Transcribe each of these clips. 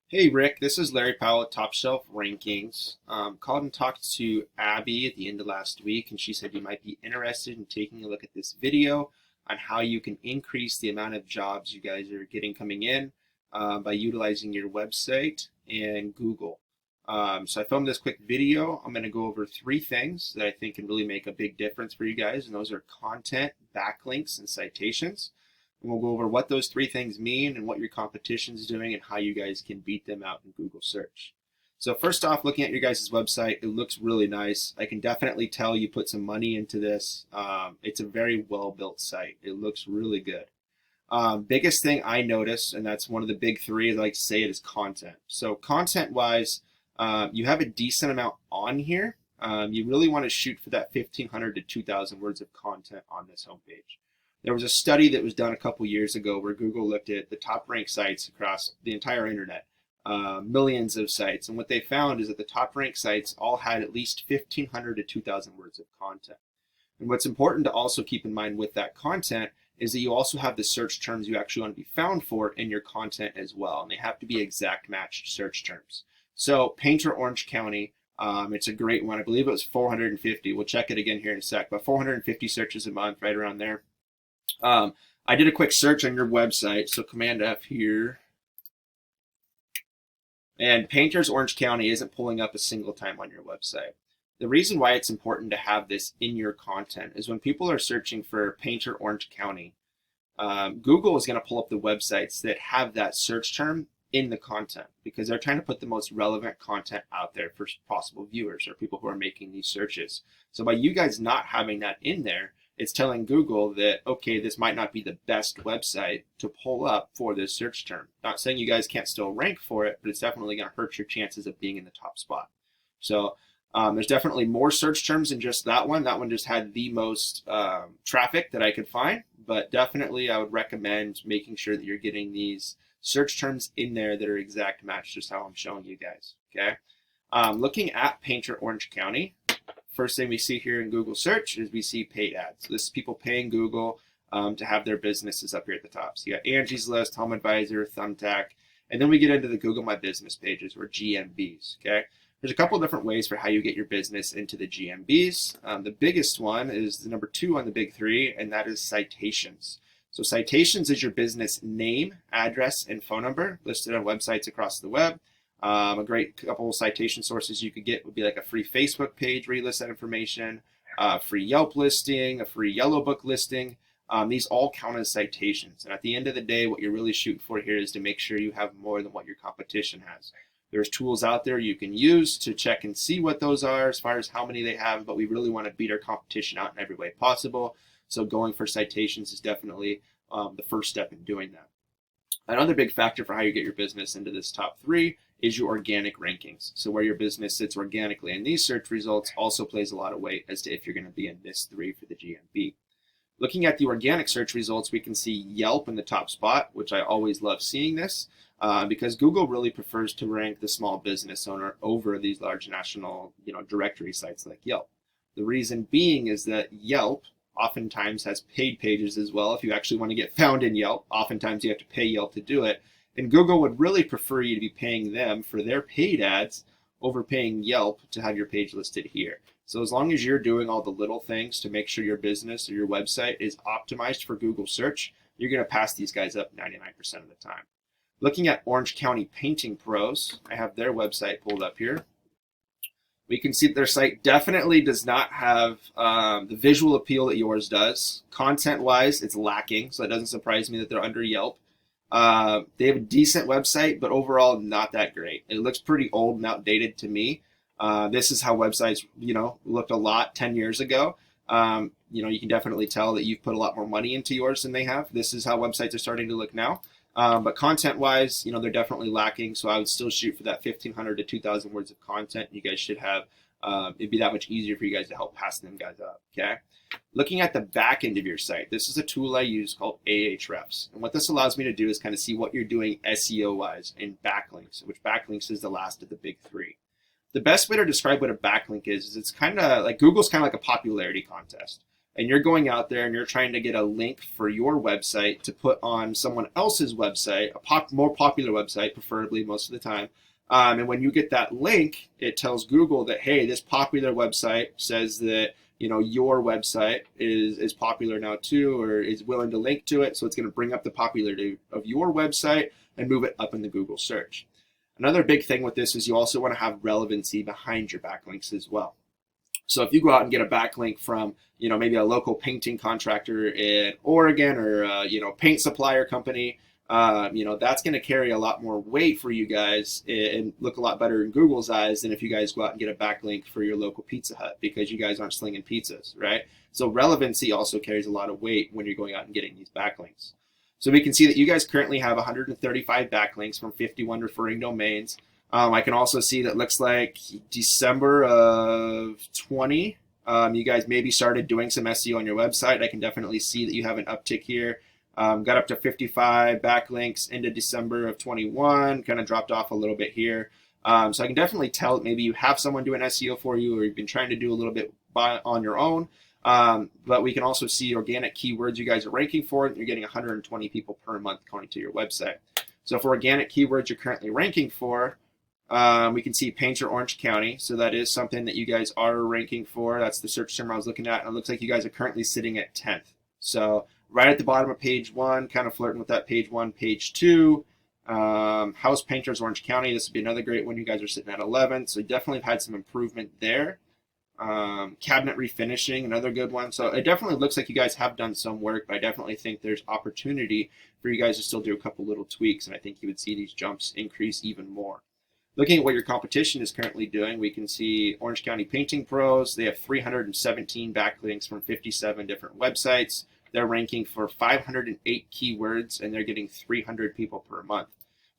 Hey Rick, this is Larry Powell at Top Shelf Rankings. Called and talked to Abby at the end of last week, and she said you might be interested in taking a look at this video on how you can increase the amount of jobs you guys are getting coming in by utilizing your website and Google. So I filmed this quick video. I'm going to go over three things that I think can really make a big difference for you guys, and those are content, backlinks, and citations. And we'll go over what those three things mean and what your competition's doing and how you guys can beat them out in Google search. So first off, looking at your guys' website, it looks really nice. I can definitely tell you put some money into this. It's a very well-built site. It looks really good. Biggest thing I notice, and that's one of the big three, I like to say it, is content. So content-wise, you have a decent amount on here. You really want to shoot for that 1,500 to 2,000 words of content on this homepage. There was a study that was done a couple years ago where Google looked at the top ranked sites across the entire internet, millions of sites. And what they found is that the top ranked sites all had at least 1,500 to 2,000 words of content. And what's important to also keep in mind with that content is that you also have the search terms you actually want to be found for in your content as well. And they have to be exact matched search terms. So Painter Orange County, it's a great one. I believe it was 450. We'll check it again here in a sec, but 450 searches a month, right around there. I did a quick search on your website, so Command F here. And Painters Orange County isn't pulling up a single time on your website. The reason why it's important to have this in your content is when people are searching for Painter Orange County, Google is going to pull up the websites that have that search term in the content because they're trying to put the most relevant content out there for possible viewers or people who are making these searches. So by you guys not having that in there, it's telling Google that, okay, this might not be the best website to pull up for this search term. Not saying you guys can't still rank for it, but it's definitely going to hurt your chances of being in the top spot. So there's definitely more search terms than just that one. That one just had the most traffic that I could find, but definitely I would recommend making sure that you're getting these search terms in there that are exact match, just how I'm showing you guys, okay? Looking at Painter Orange County, first thing we see here in Google search is we see paid ads. So this is people paying Google to have their businesses up here at the top. So you got Angie's List, Home Advisor, Thumbtack, and then we get into the Google My Business pages or GMBs, okay? There's a couple different ways for how you get your business into the GMBs. The biggest one is the number 2 on the big 3, and that is citations. So citations is your business name, address, and phone number listed on websites across the web. A great couple of citation sources you could get would be like a free Facebook page where you list that information, a free Yelp listing, a free Yellow Book listing. These all count as citations. And at the end of the day, what you're really shooting for here is to make sure you have more than what your competition has. There's tools out there you can use to check and see what those are as far as how many they have, but we really want to beat our competition out in every way possible. So going for citations is definitely the first step in doing that. Another big factor for how you get your business into this top 3 is your organic rankings. So where your business sits organically. And these search results also plays a lot of weight as to if you're going to be in this 3 for the GMB. Looking at the organic search results, we can see Yelp in the top spot, which I always love seeing this because Google really prefers to rank the small business owner over these large national, directory sites like Yelp. The reason being is that Yelp oftentimes has paid pages as well. If you actually want to get found in Yelp, oftentimes you have to pay Yelp to do it. And Google would really prefer you to be paying them for their paid ads over paying Yelp to have your page listed here. So as long as you're doing all the little things to make sure your business or your website is optimized for Google search, you're going to pass these guys up 99% of the time. Looking at Orange County Painting Pros, I have their website pulled up here. We can see that their site definitely does not have the visual appeal that yours does. Content-wise, it's lacking, so it doesn't surprise me that they're under Yelp. They have a decent website, but overall not that great. It looks pretty old and outdated to me. This is how websites, looked a lot 10 years ago. You can definitely tell that you've put a lot more money into yours than they have. This is how websites are starting to look now. But content-wise, they're definitely lacking. So I would still shoot for that 1,500 to 2,000 words of content. You guys should have. It'd be that much easier for you guys to help pass them guys up. Okay. Looking at the back end of your site, this is a tool I use called Ahrefs. And what this allows me to do is kind of see what you're doing SEO-wise in backlinks, which backlinks is the last of the big 3. The best way to describe what a backlink is it's kind of like Google's kind of like a popularity contest. and you're going out there and you're trying to get a link for your website to put on someone else's website, a more popular website, preferably most of the time. And when you get that link, it tells Google that, hey, this popular website says that, you know, your website is popular now too, or is willing to link to it. So it's going to bring up the popularity of your website and move it up in the Google search. Another big thing with this is you also want to have relevancy behind your backlinks as well. So if you go out and get a backlink from, you know, maybe a local painting contractor in Oregon, or you know, paint supplier company, you know, that's going to carry a lot more weight for you guys and look a lot better in Google's eyes than if you guys go out and get a backlink for your local Pizza Hut, because you guys aren't slinging pizzas, right? So relevancy also carries a lot of weight when you're going out and getting these backlinks. So we can see that you guys currently have 135 backlinks from 51 referring domains. I can also see that looks like December of 20, you guys maybe started doing some SEO on your website. I can definitely see that you have an uptick here. Got up to 55 backlinks into December of 21, kind of dropped off a little bit here. So I can definitely tell that maybe you have someone doing SEO for you, or you've been trying to do a little bit on your own. But we can also see organic keywords you guys are ranking for, and you're getting 120 people per month going to your website. So for organic keywords you're currently ranking for, we can see Painter Orange County. So that is something that you guys are ranking for. That's the search term I was looking at. And it looks like you guys are currently sitting at 10th. So right at the bottom of page 1, kind of flirting with that page 1, page 2. House Painters Orange County. This would be another great one. You guys are sitting at 11th. So you definitely have had some improvement there. Cabinet refinishing, another good one. So it definitely looks like you guys have done some work, but I definitely think there's opportunity for you guys to still do a couple little tweaks, and I think you would see these jumps increase even more. Looking at what your competition is currently doing, we can see Orange County Painting Pros. They have 317 backlinks from 57 different websites. They're ranking for 508 keywords, and they're getting 300 people per month.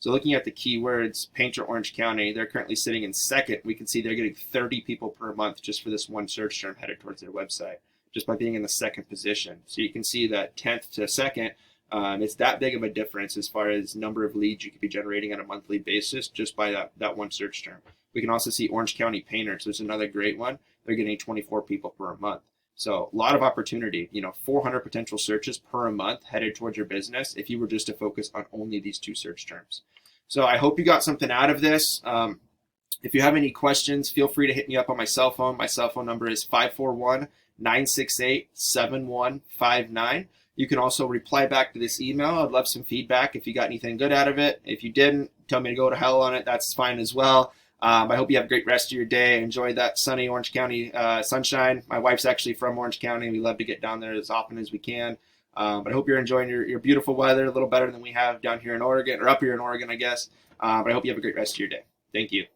So looking at the keywords, Painter Orange County, they're currently sitting in second. We can see they're getting 30 people per month just for this one search term headed towards their website, just by being in the second position. So you can see that 10th to second, it's that big of a difference as far as number of leads you could be generating on a monthly basis just by that one search term. We can also see Orange County Painters. There's another great one. They're getting 24 people per month. So a lot of opportunity, 400 potential searches per month headed towards your business if you were just to focus on only these two search terms. So I hope you got something out of this. If you have any questions, feel free to hit me up on my cell phone. My cell phone number is 541-968-7159. You can also reply back to this email. I'd love some feedback if you got anything good out of it. If you didn't, tell me to go to hell on it. That's fine as well. I hope you have a great rest of your day. Enjoy that sunny Orange County sunshine. My wife's actually from Orange County. We love to get down there as often as we can. But I hope you're enjoying your beautiful weather, a little better than we have down here in Oregon, or up here in Oregon, I guess. But I hope you have a great rest of your day. Thank you.